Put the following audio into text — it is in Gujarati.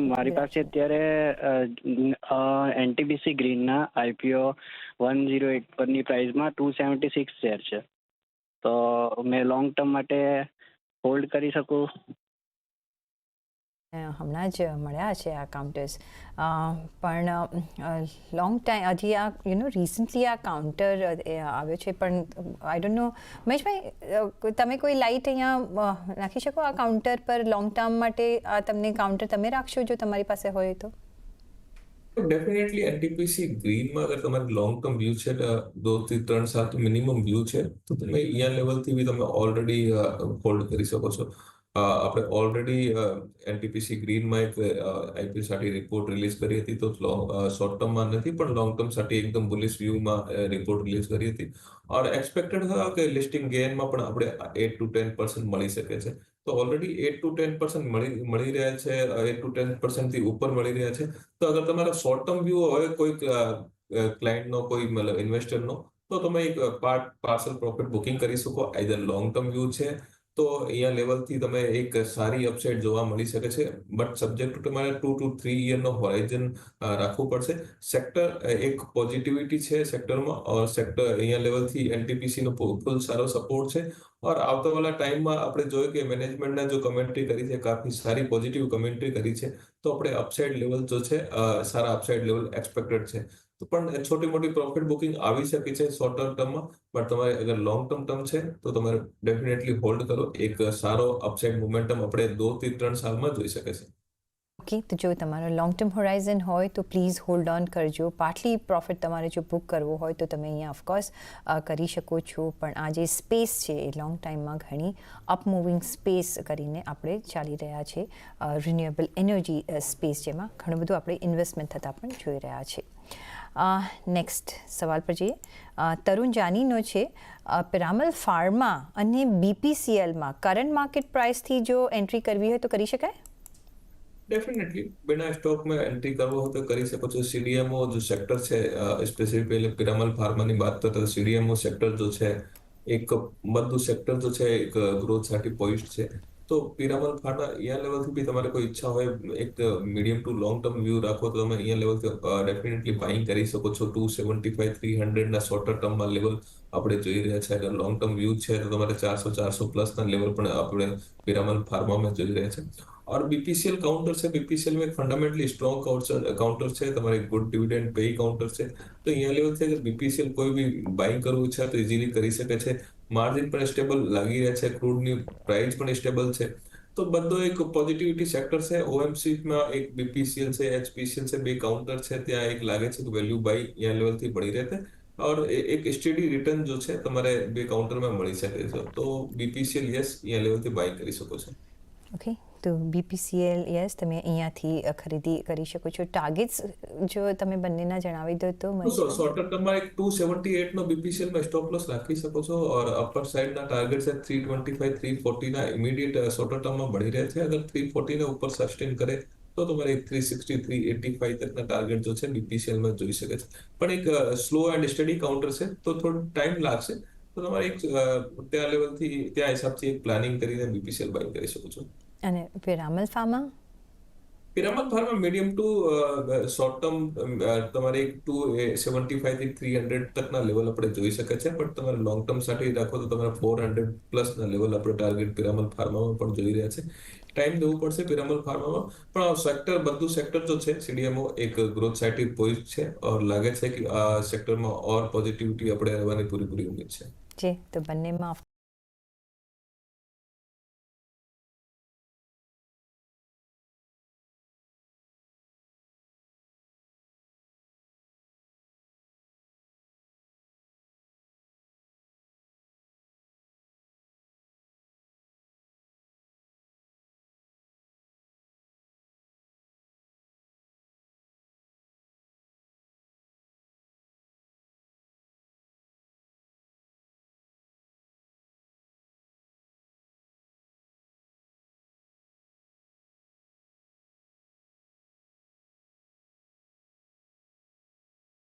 મારી પાસે અત્યારે એનટીપીસી ગ્રીનના આઈપીઓ 108 પરની પ્રાઇસમાં 276 શેર છે, તો મેં લોંગ ટર્મ માટે હોલ્ડ કરી શકું? હમણાં જ મળ્યા છે આ કાઉન્ટર્સ, પણ લોંગ ટાઈમ હજી આ રિસન્ટલી આ કાઉન્ટર આવ્યો છે, પણ આઈ ડોન્ટ નો મહેશભાઈ, તમે કોઈ લાઇટ અહીંયા નાખી શકો આ કાઉન્ટર પર લોંગ ટર્મ માટે? આ તમને કાઉન્ટર તમે રાખશો જો તમારી પાસે હોય તો? ડેફિનેટલી એનટીપીસી ગ્રીનમાં અગર તમારે લોંગ ટર્મ વ્યૂ છે, 2 થી 3 સાલ મિનિમમ વ્યૂ છે, તો તમે અહીંયા લેવલથી બી તમે ઓલરેડી હોલ્ડ કરી શકો છો. આપણે ઓલરેડી એનટીપીસી ગ્રીનમાં એક આઈપીઓ સાથે રિપોર્ટ રિલીઝ કરી હતી, તો શોર્ટ ટર્મમાં નથી પણ લોંગ ટર્મ સાથે એકદમ બુલિશ વ્યૂમાં રિપોર્ટ રિલીઝ કરી હતી. और एक्सपेक्टेड था कि लिस्टिंग गेનમાં પણ આપણે 8 to 10% મળી શકે છે. તો ઓલરેડી 8 to 10% મળી રહ્યા છે, 8 to 10% થી ઉપર મળી રહ્યા છે. તો અગર તમારા શોર્ટ ટર્મ વ્યૂ હોય કોઈ ક્લાયન્ટનો, કોઈ મતલબ ઇન્વેસ્ટરનો, તો તમે એક પાર્સલ પ્રોફિટ બુકિંગ કરી શકો. આઈધર લોંગ ટર્મ વ્યૂ છે તો અહીંયા લેવલથી તમે એક સારી અપસાઇડ જોવા મળી શકે છે, બટ સબ્જેક્ટ ટુ તમારે 2 to 3 યરનો હોરાઇઝન રાખવું પડશે. સેક્ટર એક પોઝિટિવિટી છે સેક્ટરમાં, ઓર સેક્ટર અહીંયા લેવલથી એનટીપીસી નો ફૂલ સારો સપોર્ટ છે. और આવતા વાળા ટાઈમમાં આપણે જોયું કે મેનેજમેન્ટના જો કમેન્ટ્રી કરી છે, કાફી સારી પોઝિટિવ કમેન્ટ્રી કરી છે, તો આપણે અપસાઇડ લેવલ જો છે સારા અપસાઇડ લેવલ એક્સપેક્ટેડ છે. તો પણ છોટી મોટી પ્રોફિટ બુકિંગ આવી શકે છે શોર્ટ ટર્મમાં, પણ તમારે અગર લોંગ ટર્મ છે તો તમારે ડેફિનેટલી હોલ્ડ કરો. એક સારો અપસાઇડ મોમેન્ટમ આપણે 2 થી 3 સાલમાં જોઈ શકે છે. ઓકે, તો જો તમારો લોંગ ટર્મ હોરાઇઝન હોય તો પ્લીઝ હોલ્ડ ઓન કરજો. પાર્ટલી પ્રોફિટ તમારે જો બુક કરવો હોય તો તમે અહીંયા ઓફકોર્સ કરી શકો છો, પણ આ જે સ્પેસ છે એ લોંગ ટાઈમમાં ઘણી અપમૂવિંગ સ્પેસ કરીને આપણે ચાલી રહ્યા છે. રિન્યુએબલ એનર્જી સ્પેસ, જેમાં ઘણું બધું આપણે ઇન્વેસ્ટમેન્ટ થતાં પણ જોઈ રહ્યા છે. નેક્સ્ટ સવાલ પર જઈએ. તરુણ જાનીનો છે, પિરામલ ફાર્મા અને બીપીસીએલમાં કરંટ માર્કેટ પ્રાઇસથી જો એન્ટ્રી કરવી હોય તો કરી શકાય? डेफिनेटली बिना स्टॉक में एंट्री करવો હોય તો કરી શકો છો. સીડીએમઓ જો સેક્ટર છે, સ્પેસિફિકલી પિરામલ ફાર્માની વાત કરીએ તો સીડીએમઓ સેક્ટર જો છે, એક બધું સેક્ટર જો છે એક ગ્રોથ સાથે પોઇસ્ડ છે. તો પિરામલ ફાર્મા અહીંયા લેવલથી બી તમારે કોઈ ઈચ્છા હોય એક medium two long term view રાખો તો તમે અહીંયા લેવલથી ડેફિનેટલી બાઇંગ કરી શકો છો. 275 300 ના શોર્ટ ટર્મમાં લેવલ આપણે જોઈ રહ્યા છે. અગર લોંગ ટર્મ વ્યૂ છે તો તમારે 400 પ્લસના લેવલ પણ આપણે પિરામલ ફાર્મામાં જોઈ રહ્યા છે. और बीपीसीएल काउंटर છે, बीपीसीएल में एक फंडामेंटली स्ट्रॉन्ग काउंटर છે, તમારે ગુડ ડિવિડન્ડ પે કાઉન્ટર છે. તો અહીંયા લેવલથી અગર બીપીસીએલ કોઈ બી બાઇંગ કરવું ઈચ્છા તો ઇઝીલી કરી શકે છે. માર્જિન પણ સ્ટેબલ લાગી રહ્યા છે, ક્રૂડની પ્રાઇસ પણ સ્ટેબલ છે. તો બધો એક પોઝિટિવિટી સેક્ટર છે. ઓએમસીમાં એક બીપીસીએલ છે, એચપીસીએલ છે, બે કાઉન્ટર છે. ત્યાં એક લાગે છે કે વેલ્યુ બાય અહીંયા લેવલથી મળી રહેશે, और एक स्टडी रिटर्न जो છે તમારે બે કાઉન્ટરમાં મળી શકે છે. તો બીપીસીએલ યસ અહીંયા લેવલથી બાય કરી શકો છો. ઓકે, તો બીપીસીએલ યસ તમે અહીંયાથી ખરીદી કરી શકો છો. ટાર્ગેટ્સ જો તમે બંનેના જણાવી દો તો. શોર્ટ ટર્મમાં એક 278 નો બીપીસીએલમાં સ્ટોપ લોસ રાખી શકો છો, और અપર સાઇડના ટાર્ગેટ છે 325 340 ના ઇમિડિયેટ શોર્ટ ટર્મમાં મળી રહે છે. અગર 340 ને ઉપર સસ્ટેન કરે તો તમારે 360 385 તકના ટાર્ગેટ જો છે બીપીસીએલમાં જોઈ શકે છે. પણ એક સ્લો એન્ડ સ્ટડી કાઉન્ટર છે, તો થોડો ટાઈમ લાગશે. તો તમારે એક ત્યાં લેવલથી ત્યાં હિસાબથી એક પ્લાનિંગ કરીને બીપીસીએલ બાય કરી શકો છો. અને Piramal pharma? Piramal pharma medium two short term તમારે એક 275 થી 300 તકના લેવલ આપણે જોઈ શકે છે, પણ તમારે લોંગ ટર્મ સાથે રાખો તો તમારે 400 પ્લસના લેવલ આપણે ટાર્ગેટ પિરામલ ફાર્મામાં પણ જોઈ રહ્યા છે. ટાઈમ દેવું પડશે પિરામલ ફાર્મામાં, પણ સેક્ટર બધું સેક્ટર જો છે સીડીએમઓ એક ગ્રોથ સાથે પોઇઝ છે, और લાગે છે કે આ સેક્ટરમાં ઓર પોઝિટિવિટી આપણે રહેવાની પૂરી ઉમ્મીદ છે. જી, તો બંનેમાં